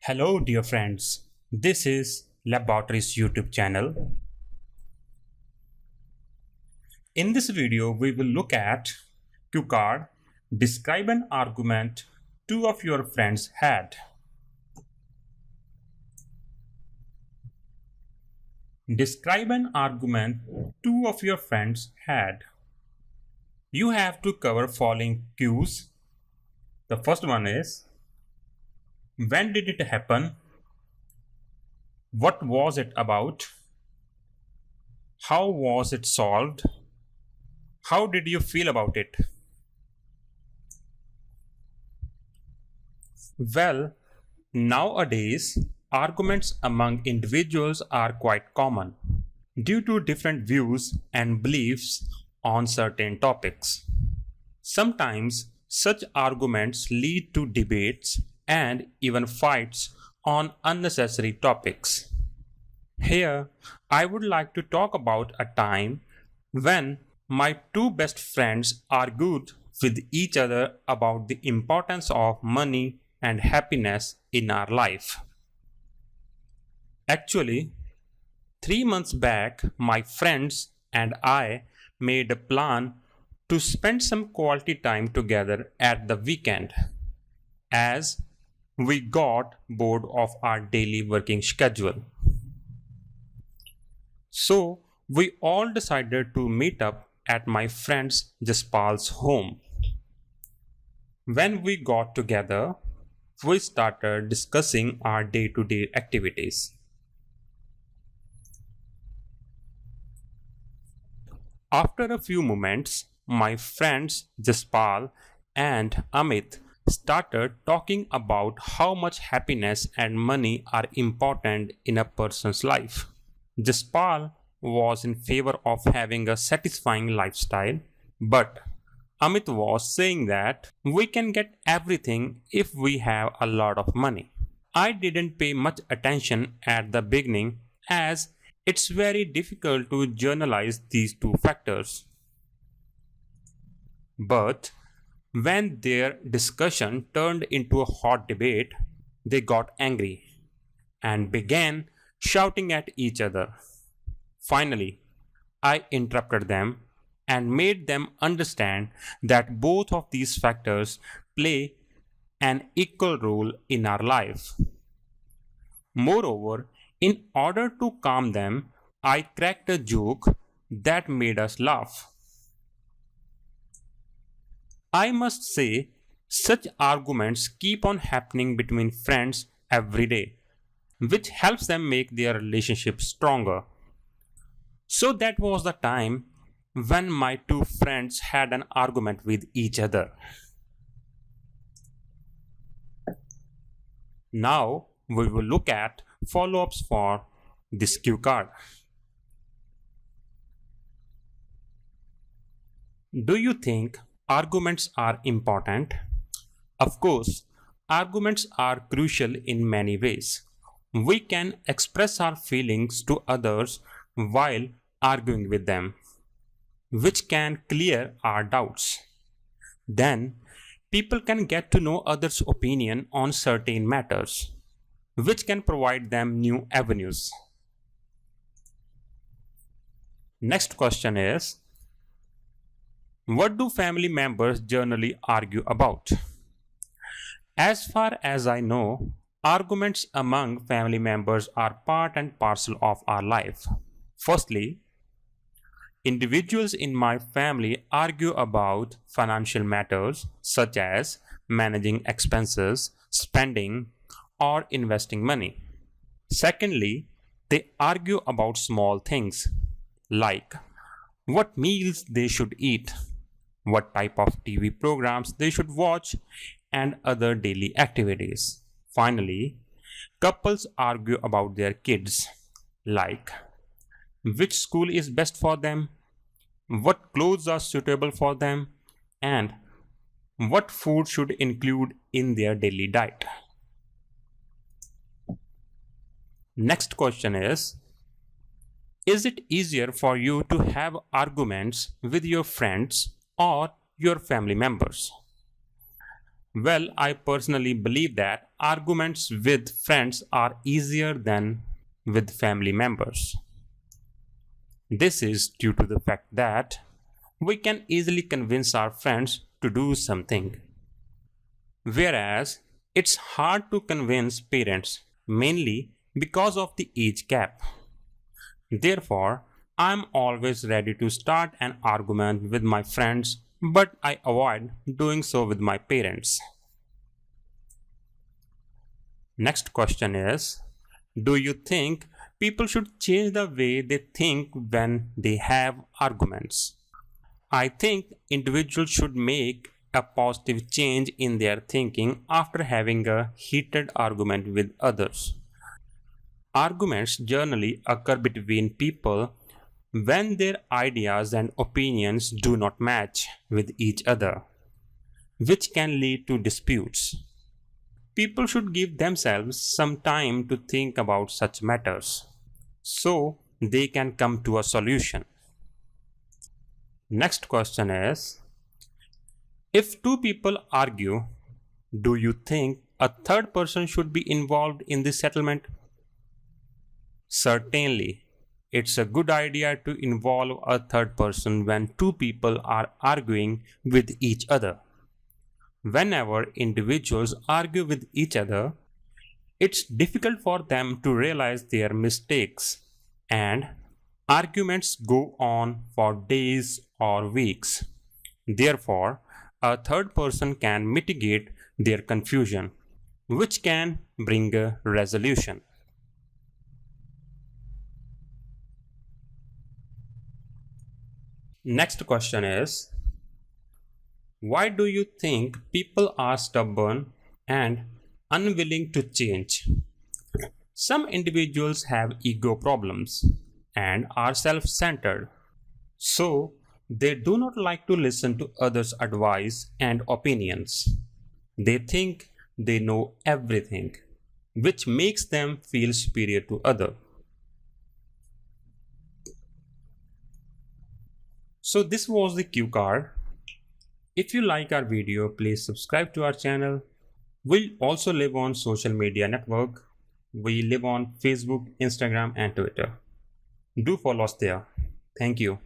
Hello, dear friends. This is Laboratories YouTube channel. In this video, we will look at cue card. Describe an argument two of your friends had. Describe an argument two of your friends had. You have to cover following cues. The first one is, when did it happen? What was it about? How was it solved? How did you feel about it? Well, nowadays, arguments among individuals are quite common due to different views and beliefs on certain topics. Sometimes such arguments lead to debates and even fights on unnecessary topics. Here, I would like to talk about a time when my two best friends argued with each other about the importance of money and happiness in our life. Actually, 3 months back, my friends and I made a plan to spend some quality time together at the weekend, as we got bored of our daily working schedule. So, we all decided to meet up at my friend Jaspal's home. When we got together, we started discussing our day-to-day activities. After a few moments, my friends Jaspal and Amit started talking about how much happiness and money are important in a person's life. Jaspal was in favor of having a satisfying lifestyle, but Amit was saying that we can get everything if we have a lot of money. I didn't pay much attention at the beginning as it's very difficult to generalize these two factors. But when their discussion turned into a hot debate, they got angry and began shouting at each other. Finally, I interrupted them and made them understand that both of these factors play an equal role in our life. Moreover, in order to calm them, I cracked a joke that made us laugh. I must say, such arguments keep on happening between friends every day, which helps them make their relationship stronger. So that was the time when my two friends had an argument with each other. Now we will look at follow-ups for this cue card. Do you think arguments are important? Of course, arguments are crucial in many ways. We can express our feelings to others while arguing with them, which can clear our doubts. Then, people can get to know others' opinion on certain matters, which can provide them new avenues. Next question is, what do family members generally argue about? As far as I know, arguments among family members are part and parcel of our life. Firstly, individuals in my family argue about financial matters such as managing expenses, spending, or investing money. Secondly, they argue about small things like what meals they should eat, what type of TV programs they should watch, and other daily activities. Finally, couples argue about their kids, like which school is best for them, what clothes are suitable for them, and what food should include in their daily diet. Next question is it easier for you to have arguments with your friends or your family members? Well, I personally believe that arguments with friends are easier than with family members. This is due to the fact that we can easily convince our friends to do something, whereas it's hard to convince parents mainly because of the age gap. Therefore, I'm always ready to start an argument with my friends, but I avoid doing so with my parents. Next question is, do you think people should change the way they think when they have arguments? I think individuals should make a positive change in their thinking after having a heated argument with others. Arguments generally occur between people when their ideas and opinions do not match with each other, which can lead to disputes. People should give themselves some time to think about such matters so they can come to a solution. Next question is, if two people argue, do you think a third person should be involved in the settlement? Certainly, it's a good idea to involve a third person when two people are arguing with each other. Whenever individuals argue with each other, it's difficult for them to realize their mistakes, and arguments go on for days or weeks. Therefore, a third person can mitigate their confusion, which can bring a resolution. Next question is, why do you think people are stubborn and unwilling to change? Some individuals have ego problems and are self centered, so they do not like to listen to others' advice and opinions. They think they know everything, which makes them feel superior to others. So, this was the cue card. If you like our video, please subscribe to our channel. We also live on social media network. We live on Facebook, Instagram, and Twitter. Do follow us there. Thank you.